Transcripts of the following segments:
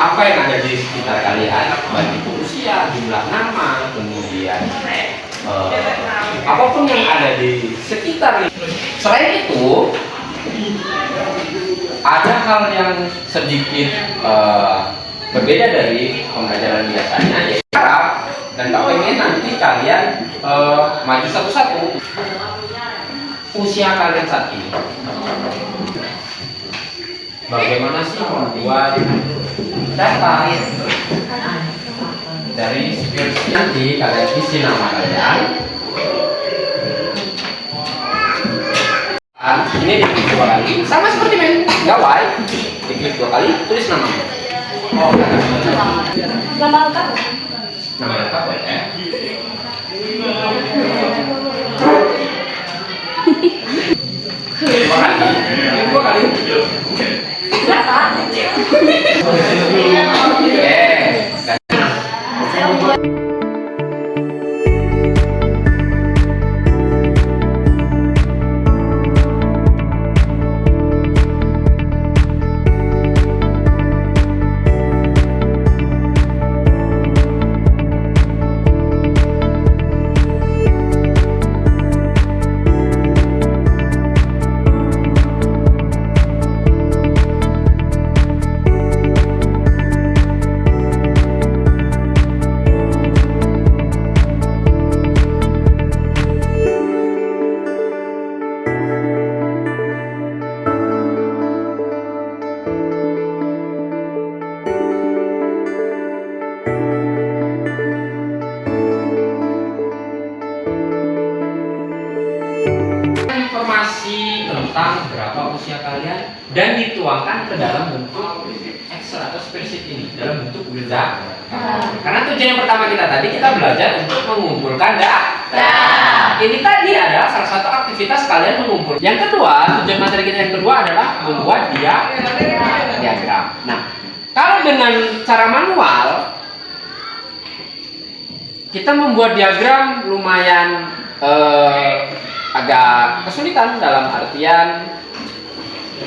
apa yang ada di sekitar kalian, baik itu usia, jumlah nama, kemudian apapun yang ada di sekitar. Selain itu, ada hal yang sedikit berbeda dari pembelajaran biasanya, yaitu harap dan tak pengen nanti kalian maju satu-satu. Usia kalian saat ini, bagaimana sih membuat data dari spreadsheet? Nanti kalian isi nama kalian. Ini diklik 2 kali, sama seperti main gawai. Diklik 2 kali, tulis nama. Oh, Nama lengkap? nama lengkap ya. Dua kali. Informasi tentang berapa usia kalian dan dituangkan ke dalam bentuk Excel atau spreadsheet ini dalam bentuk data. Karena tujuan yang pertama kita belajar untuk mengumpulkan data. Ini tadi adalah salah satu aktivitas kalian mengumpul. Yang kedua, tujuan materi kita yang kedua adalah membuat diagram. Nah, kalau dengan cara manual kita membuat diagram lumayan agak kesulitan, dalam artian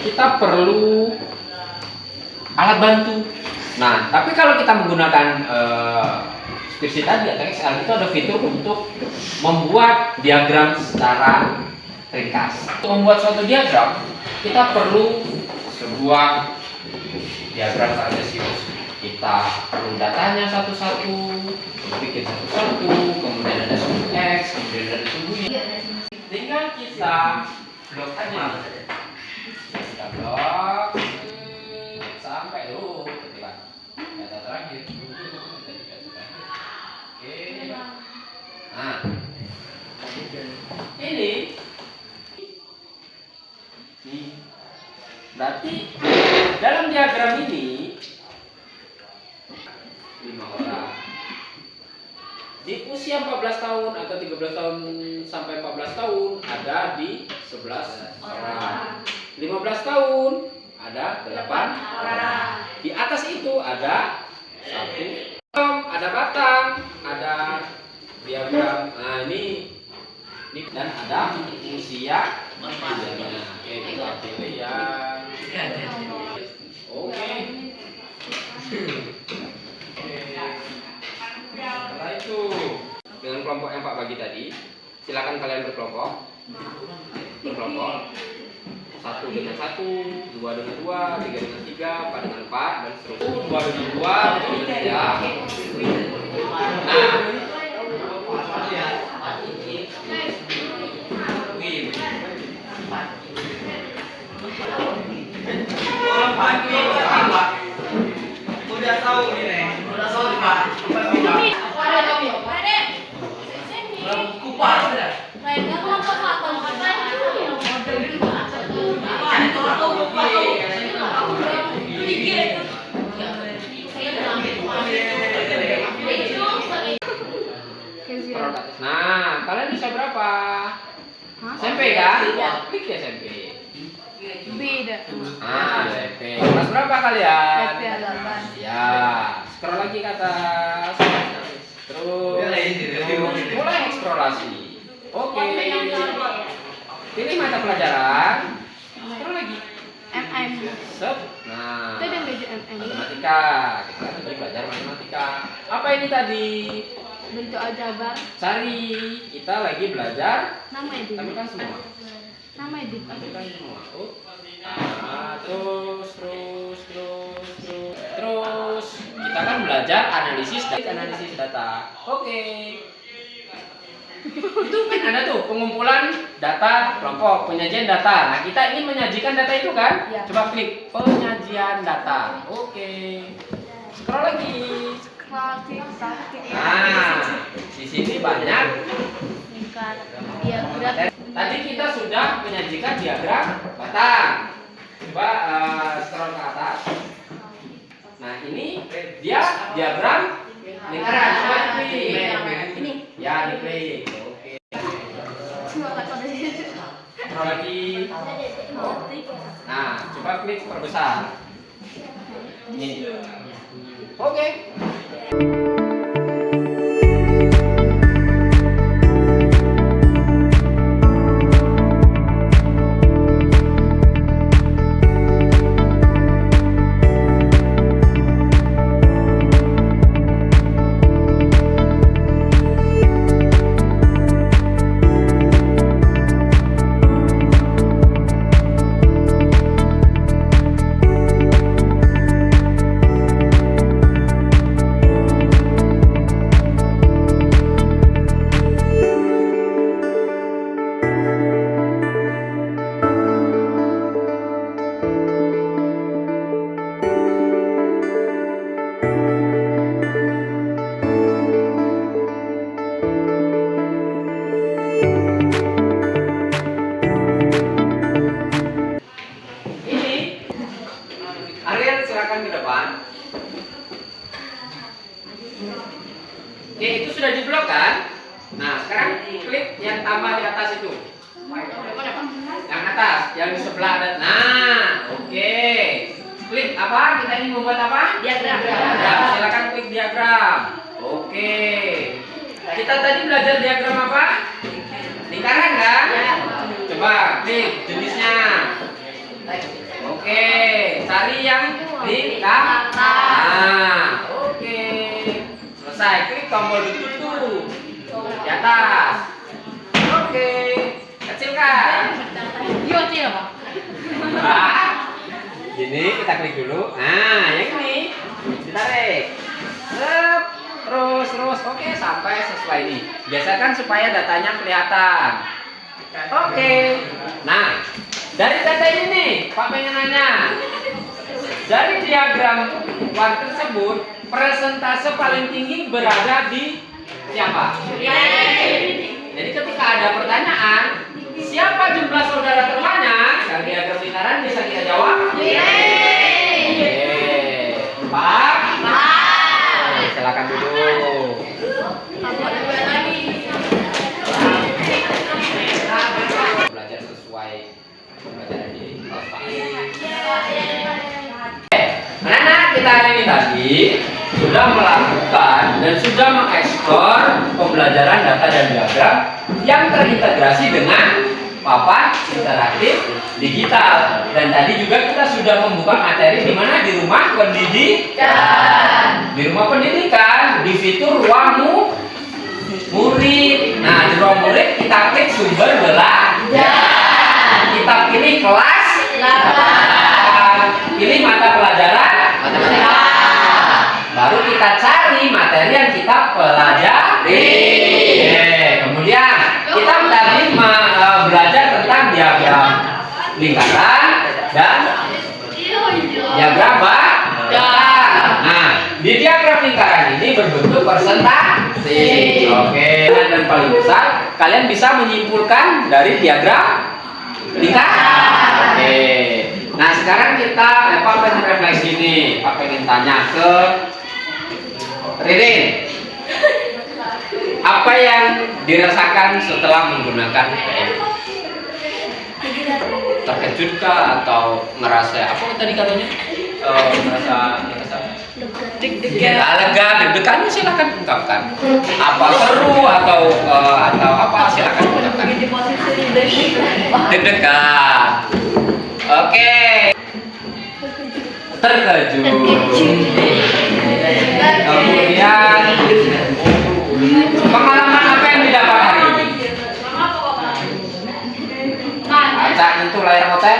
kita perlu alat bantu. Nah, tapi kalau kita menggunakan spreadsheet tadi atau Excel, itu ada fitur untuk membuat diagram secara ringkas. Untuk membuat suatu diagram, kita perlu sebuah diagram kartesius. Kita perlu datanya satu-satu, bikin satu-satu, kemudian ada suku X, kemudian ada suku Y. Tinggal kita blok aja. Kita blok sampai data terakhir. Oke. Nah, ini berarti dalam diagram ini 5 orang. Di usia 14 tahun atau 13 tahun sampai 14 tahun ada di 11 orang. 15 tahun ada 8 orang. Di atas itu ada 1, ada batang, ada diagram. Nah, ini dan ada usia. Oke, kita pilih yang oke. Setelah itu dengan kelompok yang Pak bagi tadi, silakan kalian berkelompok. 1 dengan 1, 2 dengan 2, 3 dengan 3, 4 dengan 4, dan seterusnya. 2 dengan 2, 3 dengan 3. Nah, udah tahu nih, Nek. Udah tahu nih, Pak. Kupas udah. Nah, kalian bisa berapa? SMP kan? Klik ya SMP. Beda. Ah, SMP. Kelas berapa kalian? SMP 8. Ya, scroll lagi ke atas. Terus mulai eksplorasi. Oke. Pilih mata pelajaran. Scroll lagi. MI MM. Set. Nah, Itu ada baju MM. matematika. Kita lagi belajar matematika. Apa ini tadi? Bentuk aljabar. Cari. Kita lagi belajar. Nama itu. Tapi kan semua. Nama itu. Tapi kan semua. Oh. Terus. Terus kita kan belajar analisis data. Oke. Itu kan ada tuh pengumpulan data kelompok, penyajian data. Nah, kita ingin menyajikan data itu kan? Ya. Coba klik penyajian data. Oke. Scroll lagi. Nah, di sini banyak. Diagram. Tadi kita sudah menyajikan diagram batang. Coba scroll ke atas. Nah, ini dia diagram lingkaran. Coba diklik. Ini. Ya, diklik. Oke. Scroll lagi. Nah, coba klik perbesar. Ini. Oke. Ariel, silakan ke depan. Oke, itu sudah diblok kan? Nah, sekarang klik yang tambah di atas itu. Yang atas, yang di sebelah ada. Nah, oke. Klik apa? Kita ingin membuat apa? Diagram. Ya, silakan klik diagram. Oke. Kita tadi belajar diagram apa? Lingkaran kan? Coba klik jenisnya. Oke, cari yang lingkaran. Nah, oke. Selesai, klik tombol betul tuh di atas. Oke, kecilkan. Nah, ini kita klik dulu. Nah, yang ini ditarik. Sep. Terus. Oke, sampai sesuai ini. Biasakan supaya datanya kelihatan. Oke. Nah, dari data ini nih, Pak pengen nanya. Dari diagram war tersebut, persentase paling tinggi berada di siapa? Jadi ketika ada pertanyaan, siapa jumlah saudara terbanyak? Dari diagram lingkaran bisa kita jawab? Oke. Pak? Silakan duduk. Belajar sesuai pembelajaran di kelas Pak. Anak-anak kita hari ini tadi sudah melakukan dan sudah mengekspor pembelajaran data dan diagram yang terintegrasi dengan papan interaktif digital. Dan tadi juga kita sudah membuka materi di mana? Di rumah pendidikan. Di rumah pendidikan di fitur ruang murid. Nah, di ruang murid kita klik sumber belajar. Kita pilih kelas 8. Pilih mata pelajaran matematika. Baru kita cari materi yang kita pelajari. Kemudian kita tadi belajar tentang diagram lingkaran dan diagram batang. Nah, di diagram lingkaran ini berbentuk persentase. Oke. Dan paling besar, kalian bisa menyimpulkan dari diagram lingkaran. Oke. Nah, sekarang kita Pak pengen refleksi nih. Pak pengen tanya ke Ririn. Apa yang dirasakan setelah menggunakan PM? Terkejut kah atau ngerasa apa tadi katanya? Merasa lega, deg-degannya silakan ungkapkan. Apa seru atau apa silakan ungkapkan. Deg-degan. Oke. terkejut. Kemudian pengalaman apa yang didapat hari ini? Acak nyentuh layar konten,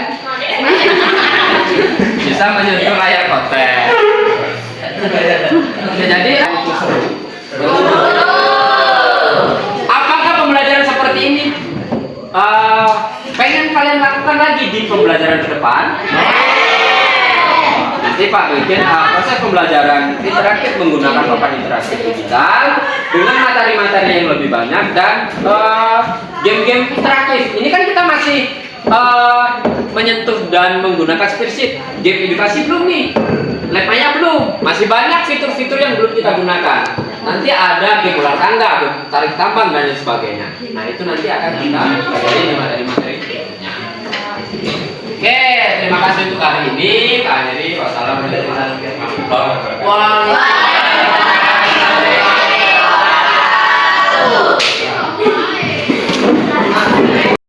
bisa menyentuh layar konten. Ya, jadi apakah pembelajaran seperti ini pengen kalian lakukan lagi di pembelajaran ke depan? Nanti Pak bikin proses pembelajaran interaktif menggunakan papan interaktif digital dengan materi-materi yang lebih banyak dan game-game interaktif. Ini kan kita masih menyentuh dan menggunakan spreadsheet. Game edukasi belum nih, lab-nya belum. Masih banyak fitur-fitur yang belum kita gunakan. Nanti ada game ular tangga, game tarik tambang dan lain sebagainya. Nah itu nanti akan kita pelajari di materi-materi berikutnya. Oke, terima kasih untuk hari ini. Pak Heri, wassalamualaikum warahmatullahi wabarakatuh.